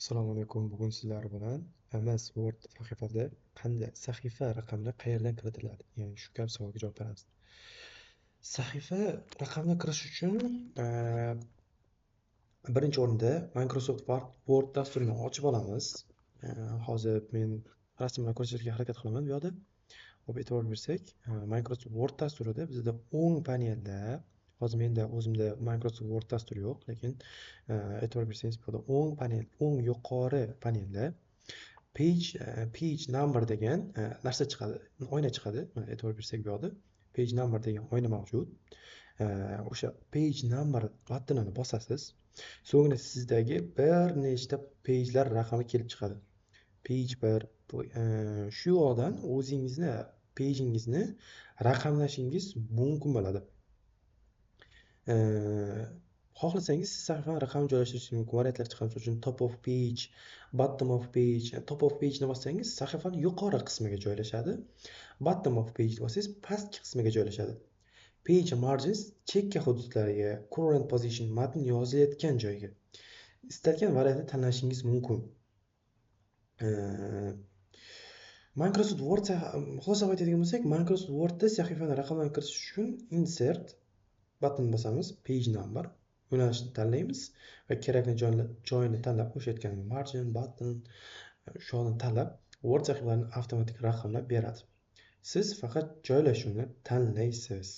Assalomu alaykum. Bugun sizlar bilan MS Word sahifada qanday sahifa raqamli qayerdan kiritiladi? Ya'ni shu kabi savolga javob beramiz. Sahifa raqamli kirish uchun birinchi o'rinda Microsoft Word dasturini ochib olamiz. Hozir men rasmlarni ko'rsatishga harakat qilaman. Bu yerda e'tibor bersak, Microsoft Word dasturida bizda o'ng panelda, hozir menda o'zimda Microsoft Word dasturi yo'q, lekin e'tibor bersangiz bu yerda o'ng panel, o'ng yuqori panelda page number degan narsa chiqadi, oyna chiqadi. Mana e'tibor bersak bu yerda page number degan oyna mavjud. O'sha page number buttonini bosasiz. So'ngra sizdagi bir nechta pagelar raqami kelib chiqadi. Page 1 shu yoqdan o'zingizni pagingizni raqamlashingiz mumkin bo'ladi. Xohlasangiz siz sahifani raqam joylashtirishingiz mumkin. Variantlar chiqadi. Misol uchun top of page, bottom of page. Top of page ni bossangiz sahifani yuqori qismiga joylashadi. Bottom of page bossangiz pastki qismiga joylashadi. Page margins chekka hududlariga, current position matn yozilayotgan joyga istalgan variantni tanlashingiz mumkin. Microsoft Word xulosa aytadigan bo'lsak, Microsoft Wordda sahifani raqamlantirish uchun insert button bosamiz, page number yo'nalishni tanlaymiz va kerakli joyini tanlab, qo'shayotgan margin, button shuni tanlab, Word sahifalarini avtomatik raqamlab beradi. Siz faqat joylashuvni tanlaysiz.